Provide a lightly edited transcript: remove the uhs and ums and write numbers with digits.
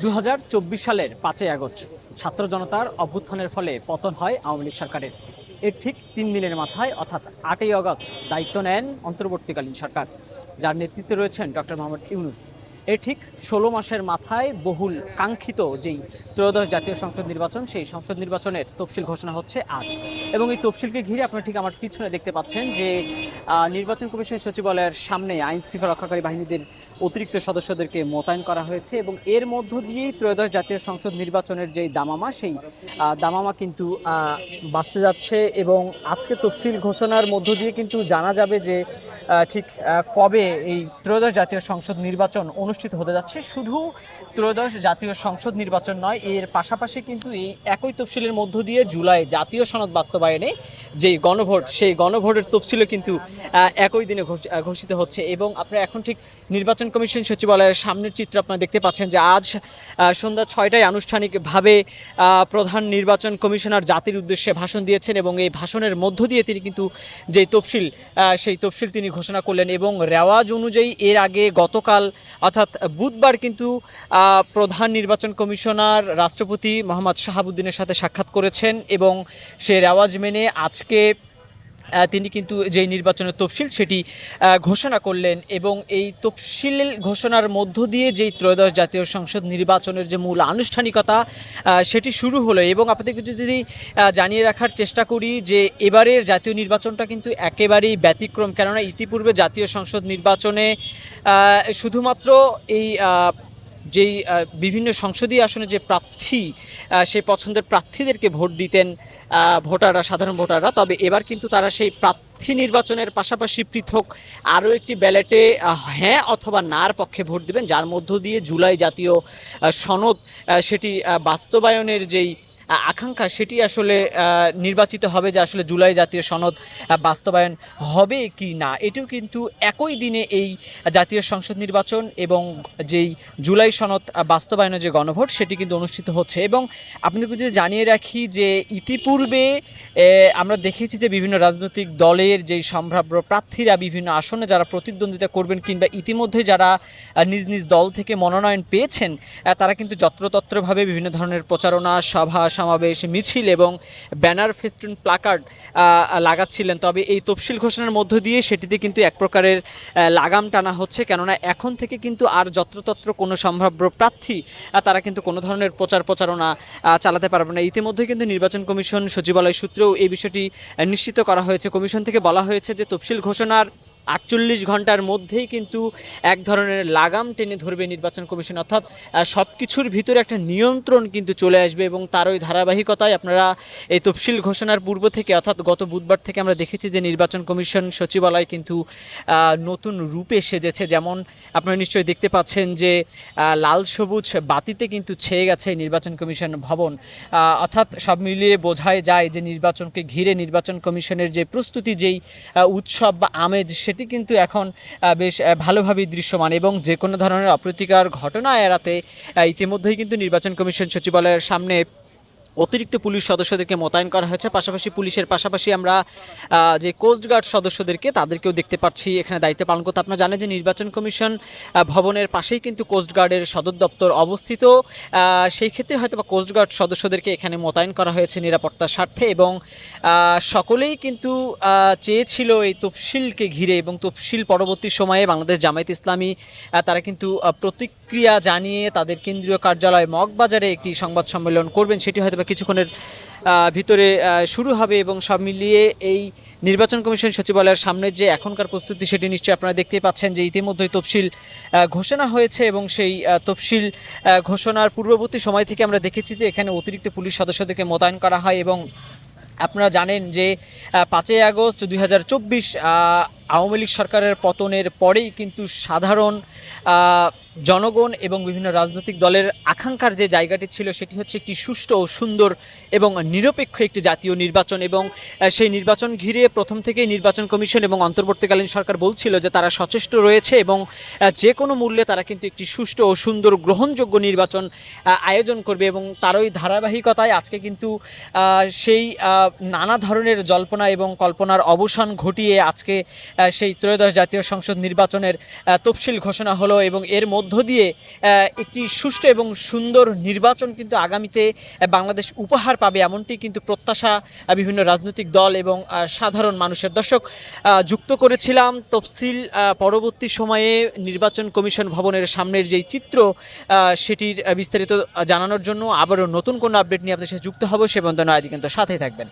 2024 সালের 5ই আগস্ট ছাত্র জনতার অভ্যুত্থানের ফলে পতন হয় আওয়ামী লীগ সরকারের। এর ঠিক 3 দিনের মাথায় অর্থাৎ 8ই আগস্ট দায়িত্ব নেন অন্তর্বর্তীকালীন সরকার, যার নেতৃত্বে রয়েছেন ডক্টর মোহাম্মদ ইউনূস। এর ঠিক 16 মাসের মাথায় বহুল কাঙ্ক্ষিত যেই ত্রয়োদশ জাতীয় সংসদ নির্বাচন, সেই সংসদ নির্বাচনের তফসিল ঘোষণা হচ্ছে আজ। এবং এই তফসিলকে ঘিরে আপনারা ঠিক আমার পিছনে দেখতে পাচ্ছেন যে নির্বাচন কমিশন সচিবালয়ের সামনে আইন শৃঙ্খলা রক্ষাকারী বাহিনীদের অতিরিক্ত সদস্যদেরকে মোতায়েন করা হয়েছে এবং এর মধ্য দিয়েই ত্রয়োদশ জাতীয় সংসদ নির্বাচনের যেই দামামা, সেই দামামা কিন্তু বাঁচতে যাচ্ছে। এবং আজকে তফসিল ঘোষণার মধ্য দিয়ে কিন্তু জানা যাবে যে ঠিক কবে এই ত্রয়োদশ জাতীয় সংসদ নির্বাচন অনুষ্ঠিত হতে যাচ্ছে। শুধু ত্রয়োদশ জাতীয় সংসদ নির্বাচন নয়, এর পাশাপাশি কিন্তু এই একই তফসিলের মধ্য দিয়ে জুলাই জাতীয় সনদ বাস্তবায়নে যেই গণভোট, সেই গণভোটের তফসিলও কিন্তু একই দিনে ঘোষিত হচ্ছে। এবং আপনারা এখন ঠিক নির্বাচন কমিশন সচিবালয়ের সামনের চিত্র আপনারা দেখতে পাচ্ছেন যে আজ সন্ধ্যা 6টায় আনুষ্ঠানিকভাবে প্রধান নির্বাচন কমিশনার জাতির উদ্দেশ্যে ভাষণ দিয়েছেন এবং এই ভাষণের মধ্য দিয়ে তিনি কিন্তু যেই তফসিল, সেই তফসিল তিনি ঘোষণা করলেন। এবং রেওয়াজ অনুযায়ী এর আগে গতকাল অর্থাৎ বুধবার কিন্তু প্রধান নির্বাচন কমিশনার রাষ্ট্রপতি মোহাম্মদ শাহাবুদ্দিনের সাথে সাক্ষাৎ করেছেন এবং সে রেওয়াজ মেনে আজকে তিনি কিন্তু যেই নির্বাচনের তফসিল সেটি ঘোষণা করলেন। এবং এই তফসিল ঘোষণার মধ্য দিয়ে যেই ত্রয়োদশ জাতীয় সংসদ নির্বাচনের যে মূল আনুষ্ঠানিকতা সেটি শুরু হলো। এবং আপনাদেরকে যদি জানিয়ে রাখার চেষ্টা করি যে এবারের জাতীয় নির্বাচনটা কিন্তু একেবারেই ব্যতিক্রম, কেননা ইতিপূর্বে জাতীয় সংসদ নির্বাচনে শুধুমাত্র এই যেই বিভিন্ন সংসদীয় আসনে যে প্রার্থী, সেই পছন্দের প্রার্থীদেরকে ভোট দিতেন ভোটাররা, সাধারণ ভোটাররা। তবে এবার কিন্তু তারা সেই প্রার্থী নির্বাচনের পাশাপাশি পৃথক আরও একটি ব্যালটে হ্যাঁ অথবা নার পক্ষে ভোট দিবেন, যার মধ্য দিয়ে জুলাই জাতীয় সনদ সেটি বাস্তবায়নের যেই আকাঙ্ক্ষা সেটি আসলে নির্বাচিত হবে, যে আসলে জুলাই জাতীয় সনদ বাস্তবায়ন হবে কি না। এটিও কিন্তু একই দিনে এই জাতীয় সংসদ নির্বাচন এবং যেই জুলাই সনদ বাস্তবায়নের যে গণভোট সেটি কিন্তু অনুষ্ঠিত হচ্ছে। এবং আপনাদেরকে যদি জানিয়ে রাখি যে ইতিপূর্বে আমরা দেখেছি যে বিভিন্ন রাজনৈতিক দলের যেই সম্ভাব্য প্রার্থীরা বিভিন্ন আসনে যারা প্রতিদ্বন্দ্বিতা করবেন কিংবা ইতিমধ্যে যারা নিজ নিজ দল থেকে মনোনয়ন পেয়েছেন, তারা কিন্তু যত্রতত্রভাবে বিভিন্ন ধরনের প্রচারণা, সভা সমাবেশ, মিছিল এবং ব্যানার, ফেস্টুন, প্লাকার্ড লাগাচ্ছিলেন। তবে এই তফসিল ঘোষণার মধ্য দিয়ে সেটিতে কিন্তু এক প্রকারের লাগাম টানা হচ্ছে, কেননা এখন থেকে কিন্তু আর যত্রতত্র কোনো সম্ভাব্য প্রার্থী তারা কিন্তু কোনো ধরনের প্রচারণা চালাতে পারবে না। ইতিমধ্যে কিন্তু নির্বাচন কমিশন সচিবালয় সূত্রেও এই বিষয়টি নিশ্চিত করা হয়েছে। কমিশন থেকে বলা হয়েছে যে তফসিল ঘোষণার 48 ঘন্টার মধ্যেই কিন্তু এক ধরনের লাগাম টেনে ধরবে নির্বাচন কমিশন, অর্থাৎ সব কিছুর ভিতরে একটা নিয়ন্ত্রণ কিন্তু চলে আসবে। এবং তারই ধারাবাহিকতায় আপনারা এই তফসিল ঘোষণার পূর্ব থেকে অর্থাৎ গত বুধবার থেকে আমরা দেখেছি যে নির্বাচন কমিশন সচিবালয় কিন্তু নতুন রূপে সেজেছে। যেমন আপনারা নিশ্চয়ই দেখতে পাচ্ছেন যে লাল সবুজ বাতিতে কিন্তু ছেয়ে গেছে নির্বাচন কমিশন ভবন। অর্থাৎ সব মিলিয়ে বোঝাই যায় যে নির্বাচনকে ঘিরে নির্বাচন কমিশনের যে প্রস্তুতি, যেই উৎসব বা আমেজ, সেটি কিন্তু এখন বেশ ভালোভাবেই দৃশ্যমান। এবং যে কোনো ধরনের অপ্রীতিকর ঘটনা এড়াতে ইতিমধ্যেই কিন্তু নির্বাচন কমিশন সচিবালয়ের সামনে অতিরিক্ত পুলিশ সদস্যদেরকে মোতায়েন করা হয়েছে। পাশাপাশি পুলিশের পাশাপাশি আমরা যে কোস্টগার্ড সদস্যদেরকে তাদেরকেও দেখতে পাচ্ছি এখানে দায়িত্ব পালন করতে। আপনারা জানেন যে নির্বাচন কমিশন ভবনের পাশেই কিন্তু কোস্টগার্ডের সদর দপ্তর অবস্থিত। সেই ক্ষেত্রে হয়তো বা কোস্টগার্ড সদস্যদেরকে এখানে মোতায়েন করা হয়েছে নিরাপত্তার স্বার্থে। এবং সকলেই কিন্তু চেয়েছিল এই তফসিলকে ঘিরে এবং তফসিল পরবর্তী সময়ে বাংলাদেশ জামায়াত ইসলামী তারা কিন্তু প্রতিক্রিয়া জানিয়ে তাদের কেন্দ্রীয় কার্যালয় মগবাজারে একটি সংবাদ সম্মেলন করবেন, সেটি হয়তো কিছুক্ষণের ভিতরে শুরু হবে। এবং সব মিলিয়ে এই নির্বাচন কমিশন সচিবালয়ের সামনে যে এখনকার প্রস্তুতি সেটি নিশ্চয়ই আপনারা দেখতেই পাচ্ছেন যে ইতিমধ্যেই তফসিল ঘোষণা হয়েছে। এবং সেই তফসিল ঘোষণার পূর্ববর্তী সময় থেকে আমরা দেখেছি যে এখানে অতিরিক্ত পুলিশ সদস্যদেরকে মোতায়েন করা হয়। এবং আপনারা জানেন যে 5ই আগস্ট 2024 আওয়ামী লীগ সরকারের পতনের পরেই কিন্তু সাধারণ জনগণ এবং বিভিন্ন রাজনৈতিক দলের আকাঙ্ক্ষার যে জায়গাটি ছিল সেটি হচ্ছে একটি সুষ্ঠু ও সুন্দর এবং নিরপেক্ষ একটি জাতীয় নির্বাচন। এবং সেই নির্বাচন ঘিরে প্রথম থেকেই নির্বাচন কমিশন এবং অন্তর্বর্তীকালীন সরকার বলছিল যে তারা সচেষ্ট রয়েছে এবং যে কোনো মূল্যে তারা কিন্তু একটি সুষ্ঠু ও সুন্দর গ্রহণযোগ্য নির্বাচন আয়োজন করবে। এবং তারই ধারাবাহিকতায় আজকে কিন্তু সেই নানা ধরনের জল্পনা এবং কল্পনার অবসান ঘটিয়ে আজকে সেই ত্রয়োদশ জাতীয় সংসদ নির্বাচনের তফসিল ঘোষণা হলো। এবং এর মধ্য দিয়ে একটি সুষ্ঠু এবং সুন্দর নির্বাচন কিন্তু আগামীতে বাংলাদেশ উপহার পাবে, এমনটি কিন্তু প্রত্যাশা বিভিন্ন রাজনৈতিক দল এবং সাধারণ মানুষের। দর্শক, যুক্ত করেছিলাম তফসিল পরবর্তী সময়ে নির্বাচন কমিশন ভবনের সামনের যেই চিত্র, সেটির বিস্তারিত জানানোর জন্য আবারও নতুন কোনো আপডেট নিয়ে আপনাদের সাথে যুক্ত হব। সে বন্ধ নয়, কিন্তু সাথেই থাকবেন।